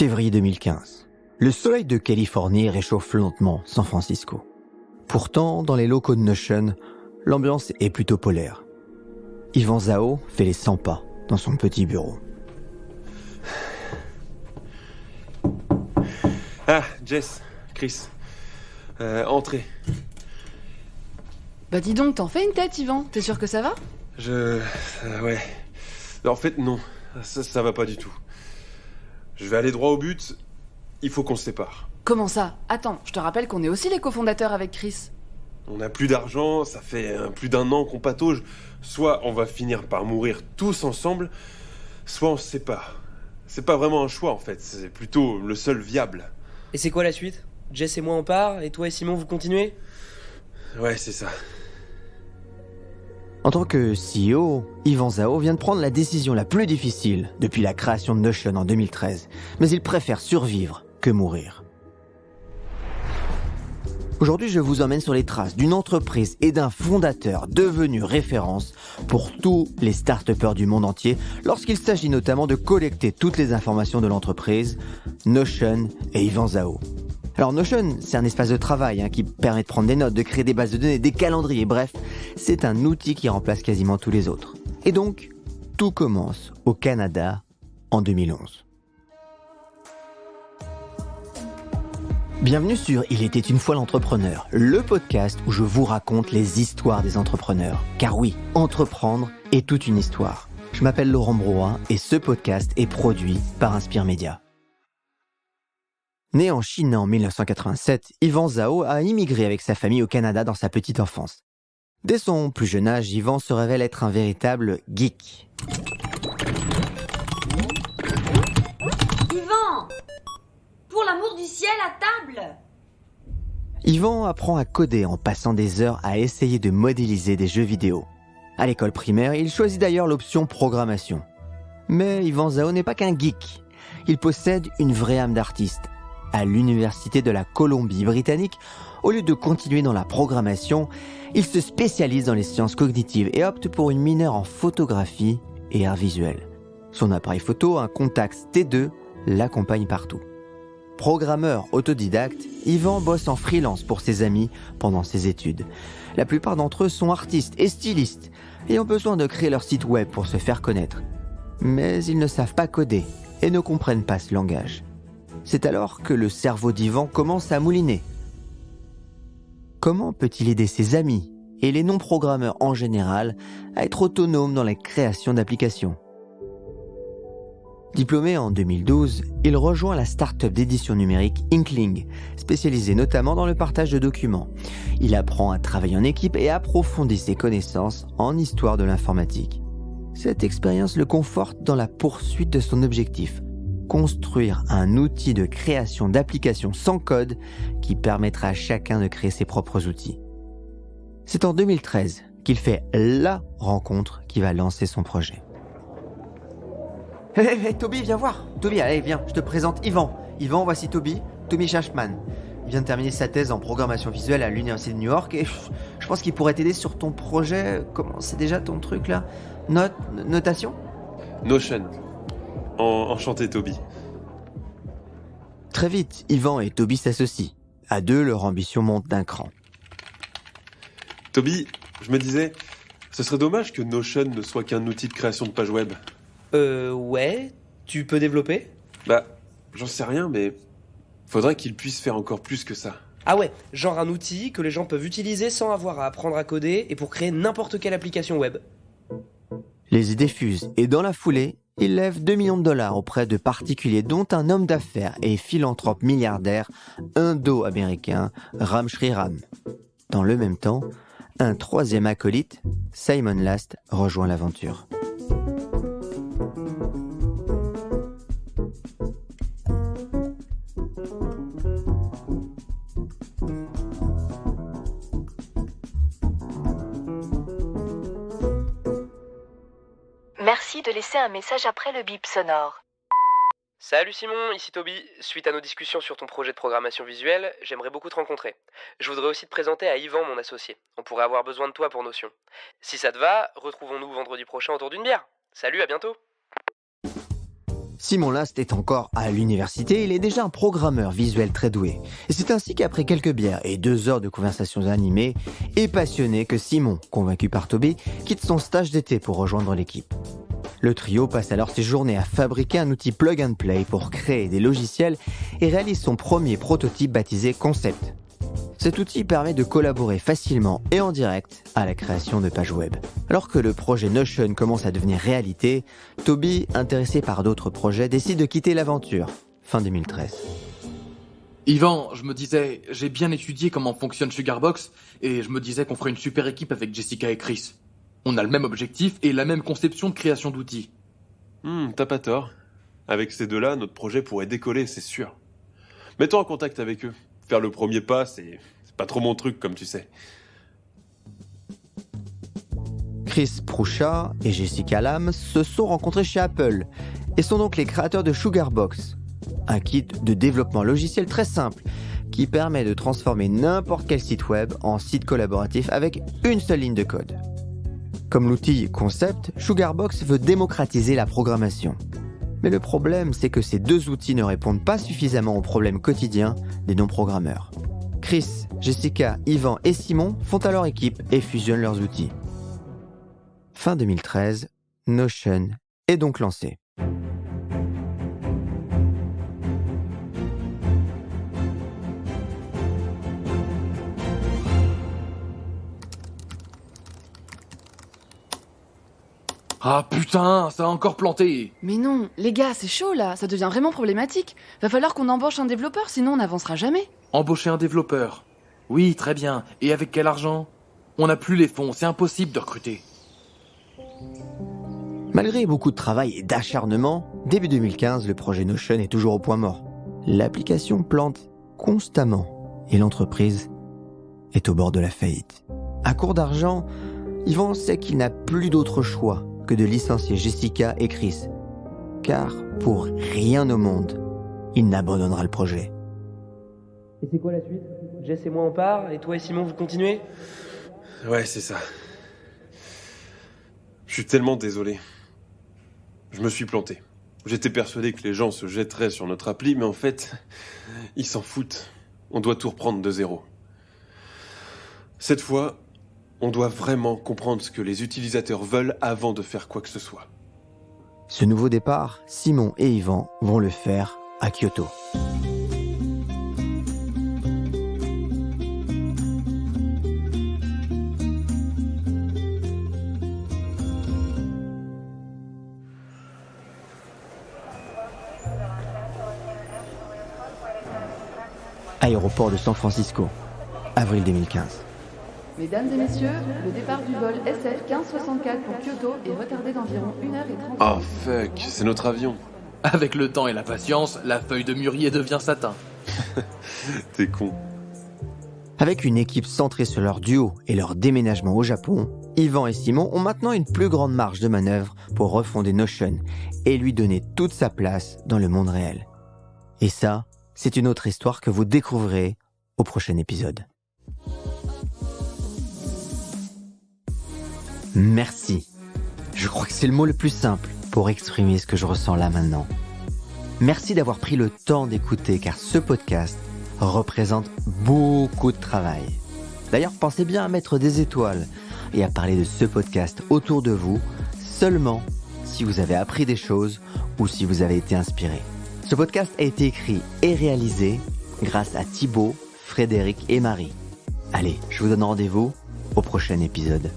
Février 2015. Le soleil de Californie réchauffe lentement San Francisco. Pourtant, dans les locaux de Notion, l'ambiance est plutôt polaire. Ivan Zhao fait les 100 pas dans son petit bureau. Ah, Jess, Chris. Entrez. Bah dis donc, t'en fais une tête, Yvan. T'es sûr que ça va ? Ouais. En fait, non. Ça va pas du tout. Je vais aller droit au but. Il faut qu'on se sépare. Comment ça ? Attends, je te rappelle qu'on est aussi les cofondateurs avec Chris. On n'a plus d'argent, ça fait plus d'1 an qu'on patauge. Soit on va finir par mourir tous ensemble, soit on se sépare. C'est pas vraiment un choix en fait, c'est plutôt le seul viable. Et c'est quoi la suite ? Jess et moi on part, et toi et Simon vous continuez ? Ouais, c'est ça. En tant que CEO, Ivan Zhao vient de prendre la décision la plus difficile depuis la création de Notion en 2013, mais il préfère survivre que mourir. Aujourd'hui, je vous emmène sur les traces d'une entreprise et d'un fondateur devenu référence pour tous les start-upers du monde entier lorsqu'il s'agit notamment de collecter toutes les informations de l'entreprise, Notion et Ivan Zhao. Alors Notion, c'est un espace de travail qui permet de prendre des notes, de créer des bases de données, des calendriers, bref, c'est un outil qui remplace quasiment tous les autres. Et donc, tout commence au Canada en 2011. Bienvenue sur Il était une fois l'entrepreneur, le podcast où je vous raconte les histoires des entrepreneurs. Car oui, entreprendre est toute une histoire. Je m'appelle Laurent Brouin et ce podcast est produit par Inspire Média. Né en Chine en 1987, Ivan Zhao a immigré avec sa famille au Canada dans sa petite enfance. Dès son plus jeune âge, Ivan se révèle être un véritable geek. Ivan ! Pour l'amour du ciel, à table ! Ivan apprend à coder en passant des heures à essayer de modéliser des jeux vidéo. À l'école primaire, il choisit d'ailleurs l'option programmation. Mais Ivan Zhao n'est pas qu'un geek. Il possède une vraie âme d'artiste. À l'université de la Colombie-Britannique, au lieu de continuer dans la programmation, il se spécialise dans les sciences cognitives et opte pour une mineure en photographie et art visuel. Son appareil photo, un Contax T2, l'accompagne partout. Programmeur autodidacte, Ivan bosse en freelance pour ses amis pendant ses études. La plupart d'entre eux sont artistes et stylistes et ont besoin de créer leur site web pour se faire connaître. Mais ils ne savent pas coder et ne comprennent pas ce langage. C'est alors que le cerveau d'Ivan commence à mouliner. Comment peut-il aider ses amis et les non-programmeurs en général à être autonomes dans la création d'applications ? Diplômé en 2012, il rejoint la start-up d'édition numérique Inkling, spécialisée notamment dans le partage de documents. Il apprend à travailler en équipe et approfondit ses connaissances en histoire de l'informatique. Cette expérience le conforte dans la poursuite de son objectif, construire un outil de création d'applications sans code qui permettra à chacun de créer ses propres outils. C'est en 2013 qu'il fait la rencontre qui va lancer son projet. Hé, Toby, viens voir. Toby, allez, viens, je te présente Yvan. Yvan, voici Toby Shashman. Il vient de terminer sa thèse en programmation visuelle à l'Université de New York et je pense qu'il pourrait t'aider sur ton projet. Comment c'est déjà ton truc là ? Notation ? Notion. Enchanté, Toby. Très vite, Yvan et Toby s'associent. À deux, leur ambition monte d'un cran. Toby, je me disais, ce serait dommage que Notion ne soit qu'un outil de création de page web. Ouais, tu peux développer ? J'en sais rien, mais faudrait qu'il puisse faire encore plus que ça. Ah ouais, genre un outil que les gens peuvent utiliser sans avoir à apprendre à coder et pour créer n'importe quelle application web. Les idées fusent et dans la foulée, il lève 2 millions de dollars auprès de particuliers dont un homme d'affaires et philanthrope milliardaire indo-américain, Ram Shriram. Dans le même temps, un troisième acolyte, Simon Last, rejoint l'aventure. Merci de laisser un message après le bip sonore. Salut Simon, ici Toby. Suite à nos discussions sur ton projet de programmation visuelle, j'aimerais beaucoup te rencontrer. Je voudrais aussi te présenter à Yvan, mon associé. On pourrait avoir besoin de toi pour Notion. Si ça te va, retrouvons-nous vendredi prochain autour d'une bière. Salut, à bientôt. Simon Last est encore à l'université, il est déjà un programmeur visuel très doué. Et c'est ainsi qu'après quelques bières et 2 heures de conversations animées et passionnées que Simon, convaincu par Toby, quitte son stage d'été pour rejoindre l'équipe. Le trio passe alors ses journées à fabriquer un outil plug and play pour créer des logiciels et réalise son premier prototype baptisé Concept. Cet outil permet de collaborer facilement et en direct à la création de pages web. Alors que le projet Notion commence à devenir réalité, Toby, intéressé par d'autres projets, décide de quitter l'aventure, fin 2013. Yvan, je me disais, j'ai bien étudié comment fonctionne Sugarbox et je me disais qu'on ferait une super équipe avec Jessica et Chris. On a le même objectif et la même conception de création d'outils. T'as pas tort. Avec ces deux-là, notre projet pourrait décoller, c'est sûr. Mets-toi en contact avec eux. Faire le premier pas, c'est pas trop mon truc, comme tu sais. Chris Proucha et Jessica Lam se sont rencontrés chez Apple et sont donc les créateurs de Sugarbox, un kit de développement logiciel très simple qui permet de transformer n'importe quel site web en site collaboratif avec une seule ligne de code. Comme l'outil Concept, Sugarbox veut démocratiser la programmation. Mais le problème, c'est que ces 2 outils ne répondent pas suffisamment aux problèmes quotidiens des non-programmeurs. Chris, Jessica, Yvan et Simon font alors équipe et fusionnent leurs outils. Fin 2013, Notion est donc lancé. Ah putain, ça a encore planté. Mais non, les gars, c'est chaud là, ça devient vraiment problématique. Va falloir qu'on embauche un développeur, sinon on n'avancera jamais. Embaucher un développeur. Oui, très bien. Et avec quel argent ? On n'a plus les fonds, c'est impossible de recruter. Malgré beaucoup de travail et d'acharnement, début 2015, le projet Notion est toujours au point mort. L'application plante constamment et l'entreprise est au bord de la faillite. À court d'argent, Yvan sait qu'il n'a plus d'autre choix que de licencier Jessica et Chris. Car pour rien au monde, il n'abandonnera le projet. Et c'est quoi la suite ? Jess et moi on part, et toi et Simon vous continuez ? Ouais, c'est ça. Je suis tellement désolé. Je me suis planté. J'étais persuadé que les gens se jetteraient sur notre appli, mais en fait, ils s'en foutent. On doit tout reprendre de zéro. Cette fois, on doit vraiment comprendre ce que les utilisateurs veulent avant de faire quoi que ce soit. Ce nouveau départ, Simon et Yvan vont le faire à Kyoto. Aéroport de San Francisco, avril 2015. Mesdames et messieurs, le départ du vol SF 1564 pour Kyoto est retardé d'environ 1h30. Oh fuck, c'est notre avion. Avec le temps et la patience, la feuille de mûrier devient satin. T'es con. Avec une équipe centrée sur leur duo et leur déménagement au Japon, Yvan et Simon ont maintenant une plus grande marge de manœuvre pour refonder Notion et lui donner toute sa place dans le monde réel. Et ça, c'est une autre histoire que vous découvrirez au prochain épisode. Merci. Je crois que c'est le mot le plus simple pour exprimer ce que je ressens là maintenant. Merci d'avoir pris le temps d'écouter car ce podcast représente beaucoup de travail. D'ailleurs, pensez bien à mettre des étoiles et à parler de ce podcast autour de vous seulement si vous avez appris des choses ou si vous avez été inspiré. Ce podcast a été écrit et réalisé grâce à Thibaut, Frédéric et Marie. Allez, je vous donne rendez-vous au prochain épisode.